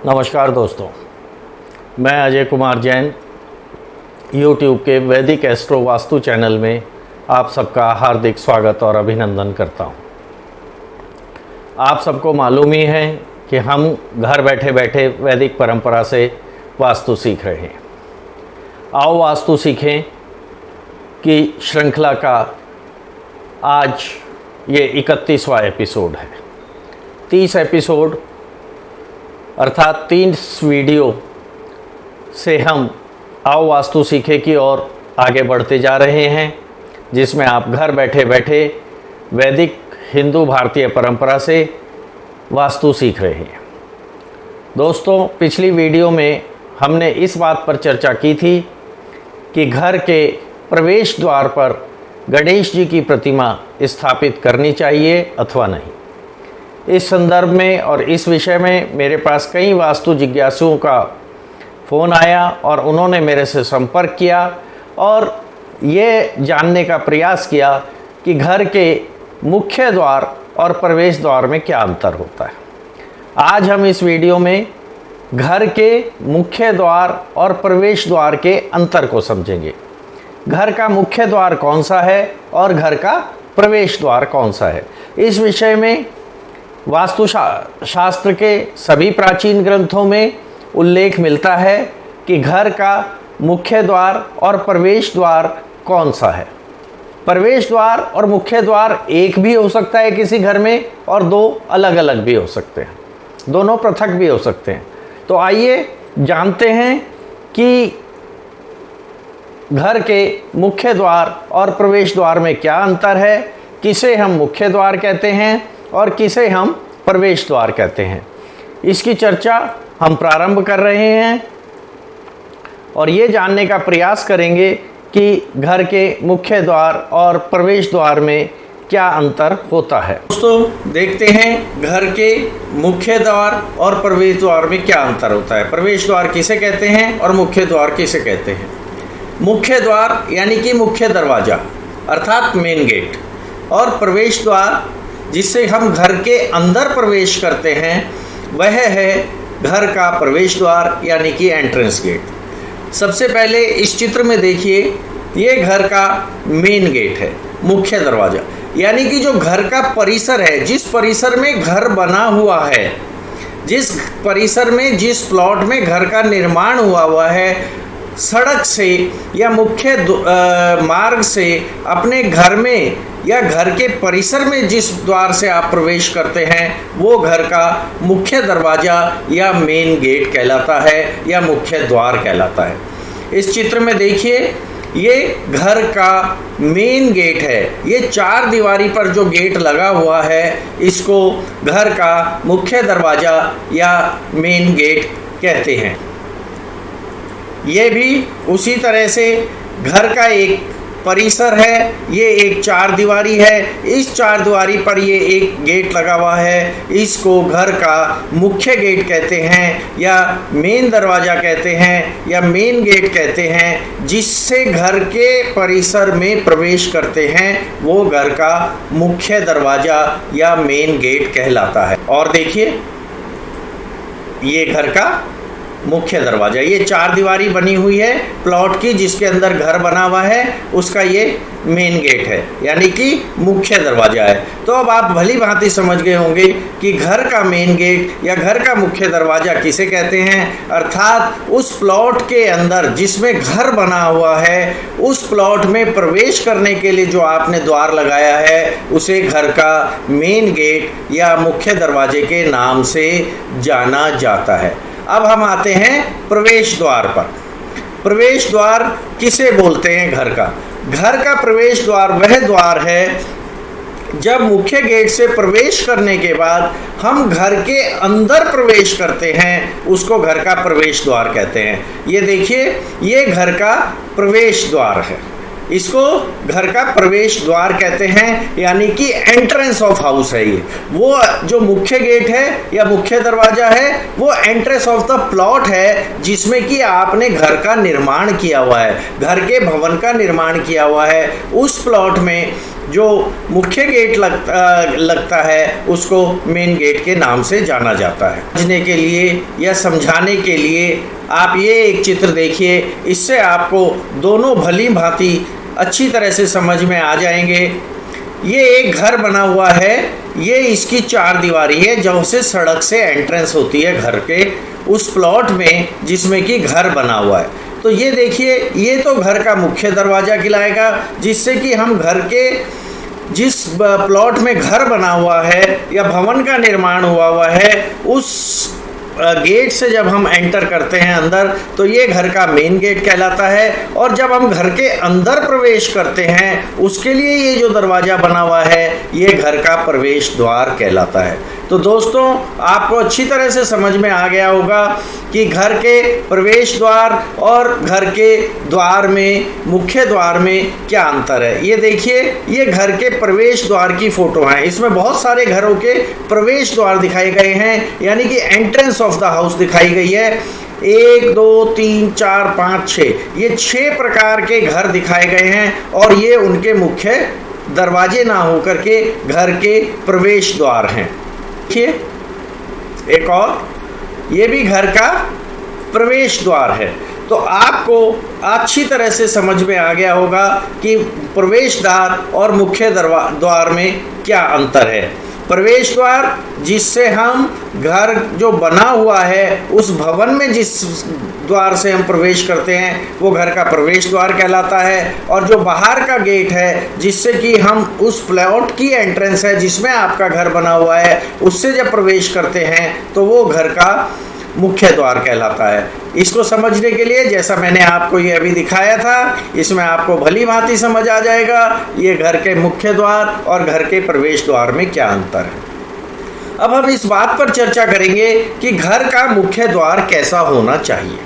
नमस्कार दोस्तों, मैं अजय कुमार जैन YouTube के वैदिक एस्ट्रो वास्तु चैनल में आप सबका हार्दिक स्वागत और अभिनंदन करता हूं। आप सबको मालूम ही है कि हम घर बैठे बैठे वैदिक परंपरा से वास्तु सीख रहे हैं। आओ वास्तु सीखें की श्रृंखला का आज ये 31वां एपिसोड है। 30 एपिसोड अर्थात 30 वीडियो से हम आओ वास्तु सीखे की ओर आगे बढ़ते जा रहे हैं, जिसमें आप घर बैठे बैठे वैदिक हिंदू भारतीय परंपरा से वास्तु सीख रहे हैं। दोस्तों, पिछली वीडियो में हमने इस बात पर चर्चा की थी कि घर के प्रवेश द्वार पर गणेश जी की प्रतिमा स्थापित करनी चाहिए अथवा नहीं। इस संदर्भ में और इस विषय में मेरे पास कई वास्तु जिज्ञासुओं का फ़ोन आया और उन्होंने मेरे से संपर्क किया और ये जानने का प्रयास किया कि घर के मुख्य द्वार और प्रवेश द्वार में क्या अंतर होता है। आज हम इस वीडियो में घर के मुख्य द्वार और प्रवेश द्वार के अंतर को समझेंगे। घर का मुख्य द्वार कौन सा है और घर का प्रवेश द्वार कौन सा है। इस विषय में वास्तु शास्त्र के सभी प्राचीन ग्रंथों में उल्लेख मिलता है कि घर का मुख्य द्वार और प्रवेश द्वार कौन सा है। प्रवेश द्वार और मुख्य द्वार एक भी हो सकता है किसी घर में और दो अलग अलग भी हो सकते हैं, दोनों पृथक भी हो सकते हैं। तो आइए जानते हैं कि घर के मुख्य द्वार और प्रवेश द्वार में क्या अंतर है, किसे हम मुख्य द्वार कहते हैं और किसे हम प्रवेश द्वार कहते हैं। इसकी चर्चा हम प्रारंभ कर रहे हैं और ये जानने का प्रयास करेंगे कि घर के मुख्य द्वार और प्रवेश द्वार में क्या अंतर होता है। दोस्तों, देखते हैं घर के मुख्य द्वार और प्रवेश द्वार में क्या अंतर होता है। प्रवेश द्वार किसे कहते हैं और मुख्य द्वार किसे कहते हैं। मुख्य द्वार यानी कि मुख्य दरवाज़ा अर्थात मेन गेट, और प्रवेश द्वार जिससे हम घर के अंदर प्रवेश करते हैं वह है घर का प्रवेश द्वार यानी कि एंट्रेंस गेट। सबसे पहले इस चित्र में देखिए, ये घर का मेन गेट है, मुख्य दरवाज़ा, यानी कि जो घर का परिसर है, जिस परिसर में घर बना हुआ है, जिस परिसर में जिस प्लॉट में घर का निर्माण हुआ है, सड़क से या मुख्य मार्ग से अपने घर में या घर के परिसर में जिस द्वार से आप प्रवेश करते हैं वो घर का मुख्य दरवाज़ा या मेन गेट कहलाता है या मुख्य द्वार कहलाता है। इस चित्र में देखिए, ये घर का मेन गेट है। ये 4 दीवारी पर जो गेट लगा हुआ है इसको घर का मुख्य दरवाज़ा या मेन गेट कहते हैं। ये भी उसी तरह से घर का एक परिसर है, ये एक 4 दीवारी है। इस 4 दीवारी पर ये एक गेट लगा हुआ है, इसको घर का मुख्य गेट कहते हैं या मेन दरवाज़ा कहते हैं या मेन गेट कहते हैं। जिससे घर के परिसर में प्रवेश करते हैं वो घर का मुख्य दरवाज़ा या मेन गेट कहलाता है। और देखिए, ये घर का मुख्य दरवाज़ा, ये 4 दीवारी बनी हुई है प्लॉट की, जिसके अंदर घर बना हुआ है, उसका ये मेन गेट है यानी कि मुख्य दरवाज़ा है। तो अब आप भली भांति समझ गए होंगे कि घर का मेन गेट या घर का मुख्य दरवाज़ा किसे कहते हैं, अर्थात उस प्लॉट के अंदर जिसमें घर बना हुआ है, उस प्लॉट में प्रवेश करने के लिए जो आपने द्वार लगाया है उसे घर का मेन गेट या मुख्य दरवाजे के नाम से जाना जाता है। अब हम आते हैं प्रवेश द्वार पर। प्रवेश द्वार किसे बोलते हैं घर का? घर का प्रवेश द्वार वह द्वार है जब मुख्य गेट से प्रवेश करने के बाद हम घर के अंदर प्रवेश करते हैं, उसको घर का प्रवेश द्वार कहते हैं। ये देखिए, ये घर का प्रवेश द्वार है, इसको घर का प्रवेश द्वार कहते हैं यानी कि एंट्रेंस ऑफ हाउस है। ये वो जो मुख्य गेट है या मुख्य दरवाजा है वो एंट्रेंस ऑफ द प्लॉट है जिसमें कि आपने घर का निर्माण किया हुआ है, घर के भवन का निर्माण किया हुआ है। उस प्लॉट में जो मुख्य गेट लगता है उसको मेन गेट के नाम से जाना जाता है। समझने के लिए या समझाने के लिए आप ये एक चित्र देखिए, इससे आपको दोनों भली भांति अच्छी तरह से समझ में आ जाएंगे। ये एक घर बना हुआ है, ये इसकी चार दीवारी है जो से सड़क से एंट्रेंस होती है घर के उस प्लॉट में जिसमें कि घर बना हुआ है। तो ये देखिए, ये तो घर का मुख्य दरवाज़ा कहलाएगा, जिससे कि हम घर के जिस प्लॉट में घर बना हुआ है या भवन का निर्माण हुआ है उस गेट से जब हम एंटर करते हैं अंदर, तो ये घर का मेन गेट कहलाता है। और जब हम घर के अंदर प्रवेश करते हैं उसके लिए ये जो दरवाज़ा बना हुआ है ये घर का प्रवेश द्वार कहलाता है। तो दोस्तों, आपको अच्छी तरह से समझ में आ गया होगा कि घर के प्रवेश द्वार और घर के द्वार में, मुख्य द्वार में क्या अंतर है। ये देखिए, ये घर के प्रवेश द्वार की फोटो है। इसमें बहुत सारे घरों के प्रवेश द्वार दिखाए गए हैं, यानी कि एंट्रेंस ऑफ द हाउस दिखाई गई है। 1 2 3 4 5 6, ये 6 प्रकार के घर दिखाए गए हैं और ये उनके मुख्य दरवाजे ना होकर के घर के प्रवेश द्वार हैं। देखिए, एक और, ये भी घर का प्रवेश द्वार है। तो आपको अच्छी तरह से समझ में आ गया होगा कि प्रवेश द्वार और मुख्य द्वार में क्या अंतर है। प्रवेश द्वार जिससे हम घर जो बना हुआ है उस भवन में जिस द्वार से हम प्रवेश करते हैं वो घर का प्रवेश द्वार कहलाता है। और जो बाहर का गेट है जिससे कि हम उस प्लॉट की एंट्रेंस है जिसमें आपका घर बना हुआ है उससे जब प्रवेश करते हैं तो वो घर का मुख्य द्वार कहलाता है। इसको समझने के लिए जैसा मैंने आपको ये अभी दिखाया था, इसमें आपको भली भांति समझ आ जाएगा ये घर के मुख्य द्वार और घर के प्रवेश द्वार में क्या अंतर है। अब हम इस बात पर चर्चा करेंगे कि घर का मुख्य द्वार कैसा होना चाहिए।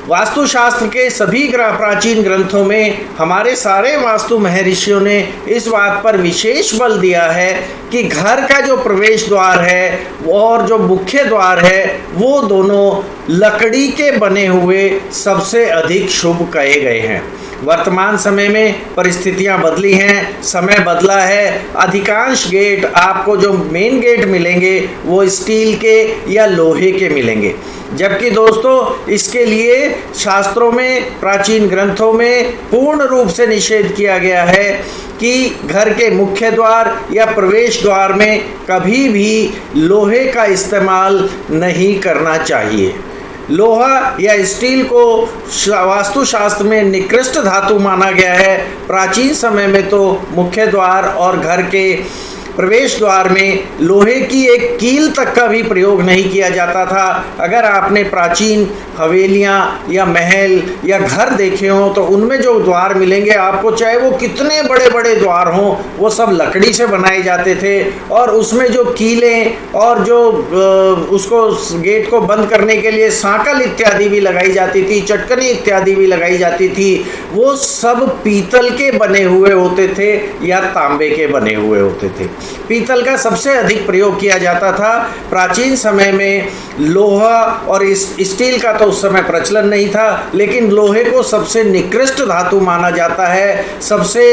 वास्तुशास्त्र के सभी प्राचीन ग्रंथों में हमारे सारे वास्तु महर्षियों ने इस बात पर विशेष बल दिया है कि घर का जो प्रवेश द्वार है और जो मुख्य द्वार है वो दोनों लकड़ी के बने हुए सबसे अधिक शुभ कहे गए हैं। वर्तमान समय में परिस्थितियां बदली हैं, समय बदला है। अधिकांश गेट आपको जो मेन गेट मिलेंगे वो स्टील के या लोहे के मिलेंगे, जबकि दोस्तों इसके लिए शास्त्रों में, प्राचीन ग्रंथों में पूर्ण रूप से निषेध किया गया है कि घर के मुख्य द्वार या प्रवेश द्वार में कभी भी लोहे का इस्तेमाल नहीं करना चाहिए। लोहा या स्टील को वास्तुशास्त्र में निकृष्ट धातु माना गया है। प्राचीन समय में तो मुख्य द्वार और घर के प्रवेश द्वार में लोहे की एक कील तक का भी प्रयोग नहीं किया जाता था। अगर आपने प्राचीन हवेलियां या महल या घर देखे हों तो उनमें जो द्वार मिलेंगे आपको, चाहे वो कितने बड़े बड़े द्वार हों, वो सब लकड़ी से बनाए जाते थे और उसमें जो कीलें और जो उसको गेट को बंद करने के लिए सांकल इत्यादि भी लगाई जाती थी, चटकनी इत्यादि भी लगाई जाती थी, वो सब पीतल के बने हुए होते थे या तांबे के बने हुए होते थे। पीतल का सबसे अधिक प्रयोग किया जाता था। प्राचीन समय में लोहा और स्टील का तो उस समय प्रचलन नहीं था, लेकिन लोहे को सबसे निकृष्ट धातु माना जाता है, सबसे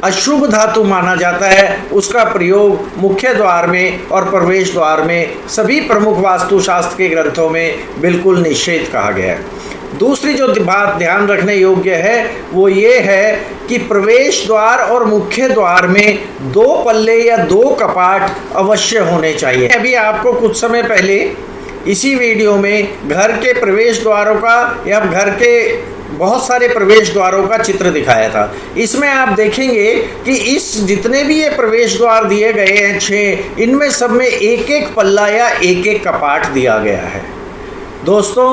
अशुभ धातु माना जाता है। उसका प्रयोग मुख्य द्वार में और प्रवेश द्वार में सभी प्रमुख वास्तुशास्त्र के ग्रंथों में बिल्कुल निषेध कहा गया है। दूसरी जो बात ध्यान रखने योग्य है वो ये है कि प्रवेश द्वार और मुख्य द्वार में 2 पल्ले या 2 कपाट अवश्य होने चाहिए। अभी आपको कुछ समय पहले इसी वीडियो में घर के प्रवेश द्वारों का या घर के बहुत सारे प्रवेश द्वारों का चित्र दिखाया था। इसमें आप देखेंगे कि इस जितने भी ये प्रवेश द्वार दिए गए हैं 6, इनमें सब में 1-1 पल्ला या 1-1 कपाट दिया गया है। दोस्तों,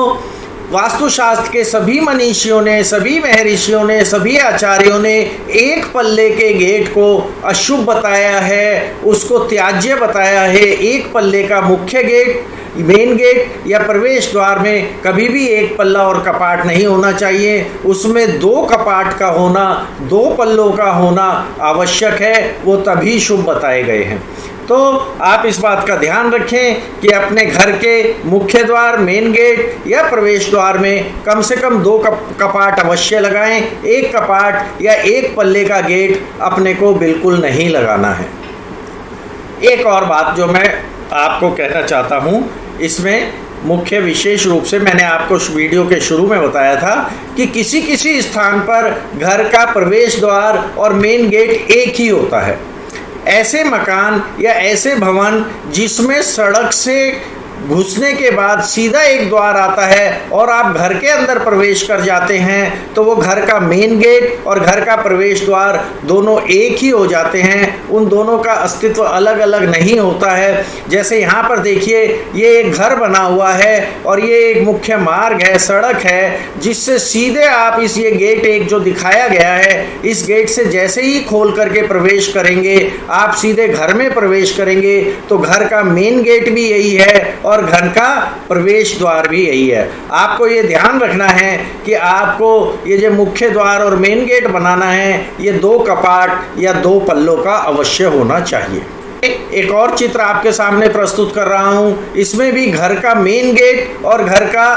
वास्तुशास्त्र के सभी मनीषियों ने, सभी महर्षियों ने, सभी आचार्यों ने 1 पल्ले के गेट को अशुभ बताया है, उसको त्याज्य बताया है। 1 पल्ले का मुख्य गेट, मेन गेट या प्रवेश द्वार में कभी भी 1 पल्ला और कपाट नहीं होना चाहिए। उसमें 2 कपाट का होना, 2 पल्लों का होना आवश्यक है, वो तभी शुभ बताए गए हैं। तो आप इस बात का ध्यान रखें कि अपने घर के मुख्य द्वार, मेन गेट या प्रवेश द्वार में कम से कम 2 कपाट अवश्य लगाएं। एक कपाट या एक पल्ले का गेट अपने को बिल्कुल नहीं लगाना है। एक और बात जो मैं आपको कहना चाहता हूँ, इसमें मुख्य विशेष रूप से मैंने आपको वीडियो के शुरू में बताया था कि किसी किसी स्थान पर घर का प्रवेश द्वार और मेन गेट एक ही होता है। ऐसे मकान या ऐसे भवन जिसमें सड़क से घुसने के बाद सीधा एक द्वार आता है और आप घर के अंदर प्रवेश कर जाते हैं, तो वो घर का मेन गेट और घर का प्रवेश द्वार दोनों एक ही हो जाते हैं। उन दोनों का अस्तित्व अलग अलग नहीं होता है। जैसे यहाँ पर देखिए, ये एक घर बना हुआ है और ये एक मुख्य मार्ग है, सड़क है, जिससे सीधे आप ये गेट एक जो दिखाया गया है, इस गेट से जैसे ही खोल करके प्रवेश करेंगे, आप सीधे घर में प्रवेश करेंगे, तो घर का मेन गेट भी यही है और घर का प्रवेश द्वार भी यही है। आपको ये ध्यान रखना है कि आपको ये जो मुख्य द्वार और मेन गेट बनाना है, ये 2 कपाट या 2 पल्लों का अवश्य होना चाहिए। एक और चित्र आपके सामने प्रस्तुत कर रहा हूं। इसमें भी घर का मेन गेट और घर का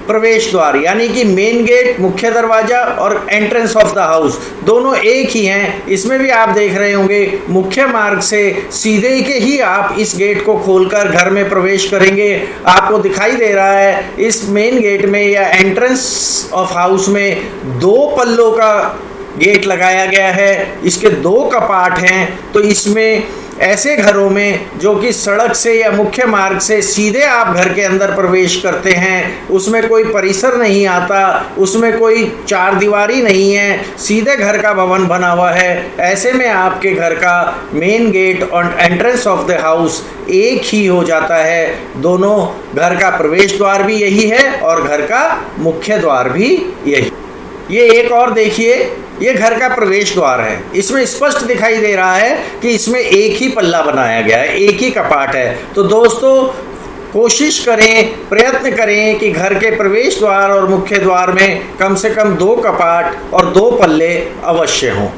प्रवेश द्वार, यानी कि मेन गेट, मुख्य दरवाजा और एंट्रेंस ऑफ द हाउस दोनों एक ही हैं। इसमें भी आप देख रहे होंगे, मुख्य मार्ग से सीधे के ही आप इस गेट को खोलकर घर में प्रवेश करेंगे। आपको दिखाई दे रहा है इस मेन गेट में या एंट्रेंस ऑफ हाउस में 2 पल्लों का गेट लगाया गया है। इसके 2 कपाट हैं। तो इसमें ऐसे घरों में जो कि सड़क से या मुख्य मार्ग से सीधे आप घर के अंदर प्रवेश करते हैं, उसमें कोई परिसर नहीं आता, उसमें कोई 4 दीवारी नहीं है, सीधे घर का भवन बना हुआ है, ऐसे में आपके घर का मेन गेट और एंट्रेंस ऑफ द हाउस एक ही हो जाता है। दोनों, घर का प्रवेश द्वार भी यही है और घर का मुख्य द्वार भी यही। ये एक और देखिए, ये घर का प्रवेश द्वार है। इसमें स्पष्ट दिखाई दे रहा है कि इसमें एक ही पल्ला बनाया गया है, एक ही कपाट है। तो दोस्तों, कोशिश करें, प्रयत्न करें कि घर के प्रवेश द्वार और मुख्य द्वार में कम से कम 2 कपाट और 2 पल्ले अवश्य हों।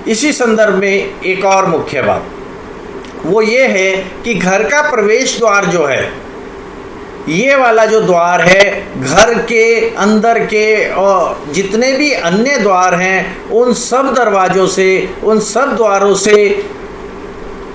इसी संदर्भ में एक और मुख्य बात वो ये है कि घर का प्रवेश द्वार जो है, ये वाला जो द्वार है, घर के अंदर के और जितने भी अन्य द्वार हैं, उन सब दरवाजों से, उन सब द्वारों से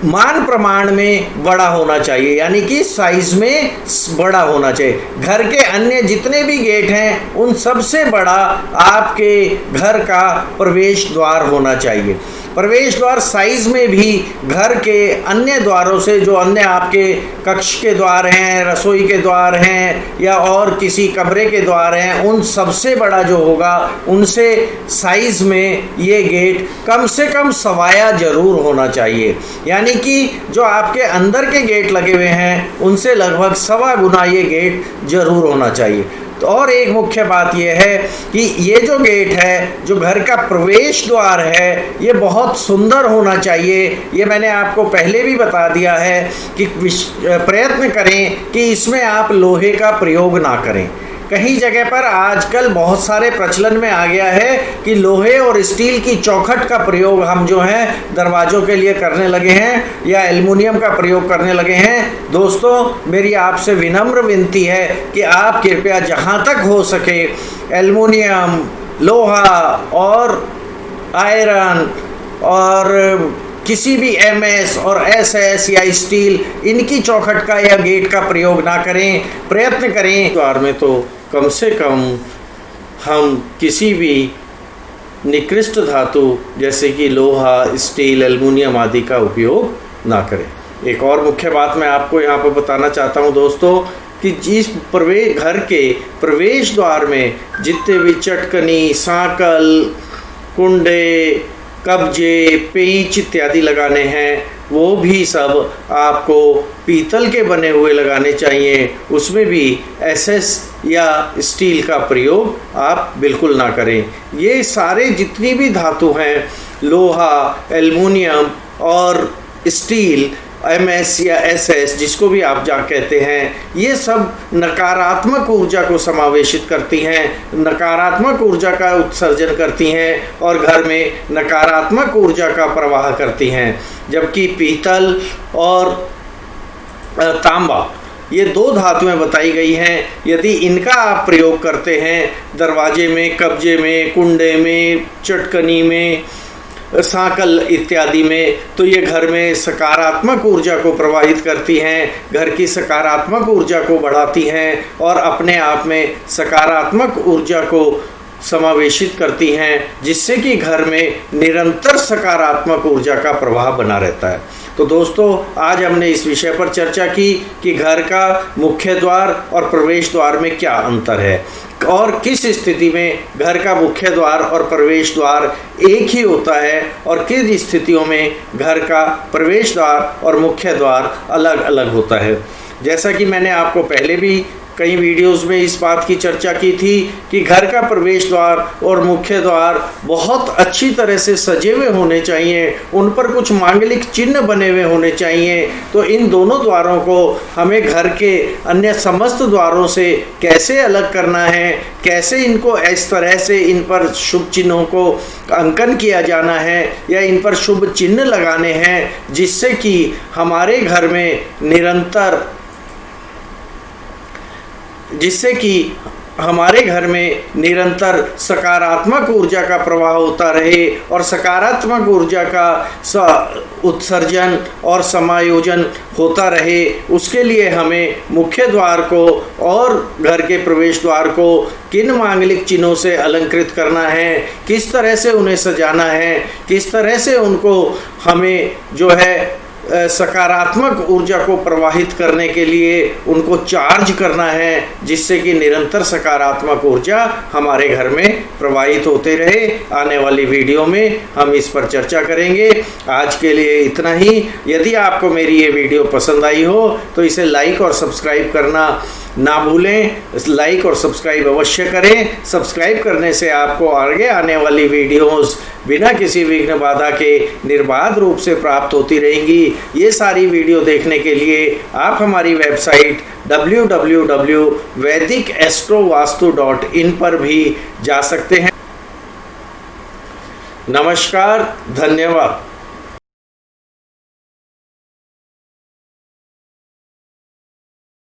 मान प्रमाण में बड़ा होना चाहिए, यानी कि साइज में बड़ा होना चाहिए। घर के अन्य जितने भी गेट हैं, उन सबसे बड़ा आपके घर का प्रवेश द्वार होना चाहिए। प्रवेश द्वार साइज में भी घर के अन्य द्वारों से, जो अन्य आपके कक्ष के द्वार हैं, रसोई के द्वार हैं या और किसी कमरे के द्वार हैं, उन सबसे बड़ा जो होगा, उनसे साइज में ये गेट कम से कम सवाया जरूर होना चाहिए। यानी कि जो आपके अंदर के गेट लगे हुए हैं, उनसे लगभग 1.25 गुना ये गेट जरूर होना चाहिए। तो और एक मुख्य बात यह है कि ये जो गेट है, जो घर का प्रवेश द्वार है, ये बहुत सुंदर होना चाहिए। ये मैंने आपको पहले भी बता दिया है कि प्रयत्न करें कि इसमें आप लोहे का प्रयोग ना करें। कई जगह पर आजकल बहुत सारे प्रचलन में आ गया है कि लोहे और स्टील की चौखट का प्रयोग हम जो है दरवाज़ों के लिए करने लगे हैं या एल्युमिनियम का प्रयोग करने लगे हैं। दोस्तों, मेरी आपसे विनम्र विनती है कि आप कृपया जहाँ तक हो सके एल्युमिनियम, लोहा और आयरन और किसी भी MS और SS या स्टील, इनकी चौखट का या गेट का प्रयोग ना करें। प्रयत्न करें द्वार में तो कम से कम हम किसी भी निकृष्ट धातु जैसे कि लोहा, स्टील, एल्युमिनियम आदि का उपयोग ना करें। एक और मुख्य बात मैं आपको यहाँ पर बताना चाहता हूँ दोस्तों, कि जिस घर के प्रवेश द्वार में जितने भी चटकनी, सांकल, कुंडे, कब्जे, पेंच इत्यादि लगाने हैं, वो भी सब आपको पीतल के बने हुए लगाने चाहिए। उसमें भी SS या स्टील का प्रयोग आप बिल्कुल ना करें। ये सारे जितनी भी धातु हैं, लोहा, एल्युमिनियम और स्टील, MS या SS जिसको भी आप कहते हैं, ये सब नकारात्मक ऊर्जा को समावेशित करती हैं, नकारात्मक ऊर्जा का उत्सर्जन करती हैं और घर में नकारात्मक ऊर्जा का प्रवाह करती हैं। जबकि पीतल और तांबा ये 2 धातुएं बताई गई हैं, यदि इनका आप प्रयोग करते हैं दरवाजे में, कब्जे में, कुंडे में, चटकनी में, सांकल इत्यादि में, तो ये घर में सकारात्मक ऊर्जा को प्रवाहित करती हैं, घर की सकारात्मक ऊर्जा को बढ़ाती हैं और अपने आप में सकारात्मक ऊर्जा को समावेशित करती हैं, जिससे कि घर में निरंतर सकारात्मक ऊर्जा का प्रवाह बना रहता है। तो दोस्तों, आज हमने इस विषय पर चर्चा की कि घर का मुख्य द्वार और प्रवेश द्वार में क्या अंतर है और किस स्थिति में घर का मुख्य द्वार और प्रवेश द्वार एक ही होता है और किस स्थितियों में घर का प्रवेश द्वार और मुख्य द्वार अलग अलग होता है। जैसा कि मैंने आपको पहले भी कई वीडियोस में इस बात की चर्चा की थी कि घर का प्रवेश द्वार और मुख्य द्वार बहुत अच्छी तरह से सजे हुए होने चाहिए, उन पर कुछ मांगलिक चिन्ह बने हुए होने चाहिए। तो इन दोनों द्वारों को हमें घर के अन्य समस्त द्वारों से कैसे अलग करना है, कैसे इनको इस तरह से इन पर शुभ चिन्हों को अंकन किया जाना है या इन पर शुभ चिन्ह लगाने हैं, जिससे कि हमारे घर में निरंतर सकारात्मक ऊर्जा का प्रवाह होता रहे और सकारात्मक ऊर्जा का उत्सर्जन और समायोजन होता रहे। उसके लिए हमें मुख्य द्वार को और घर के प्रवेश द्वार को किन मांगलिक चिन्हों से अलंकृत करना है, किस तरह से उन्हें सजाना है, किस तरह से उनको हमें जो है सकारात्मक ऊर्जा को प्रवाहित करने के लिए उनको चार्ज करना है, जिससे कि निरंतर सकारात्मक ऊर्जा हमारे घर में प्रवाहित होते रहे। आने वाली वीडियो में हम इस पर चर्चा करेंगे। आज के लिए इतना ही। यदि आपको मेरी ये वीडियो पसंद आई हो तो इसे लाइक और सब्सक्राइब करना ना भूलें। लाइक और सब्सक्राइब अवश्य करें। सब्सक्राइब करने से आपको आगे आने वाली वीडियोस बिना किसी विघ्न बाधा के निर्बाध रूप से प्राप्त होती रहेंगी। ये सारी वीडियो देखने के लिए आप हमारी वेबसाइट www.vedicastrovastu.in पर भी जा सकते हैं। नमस्कार, धन्यवाद।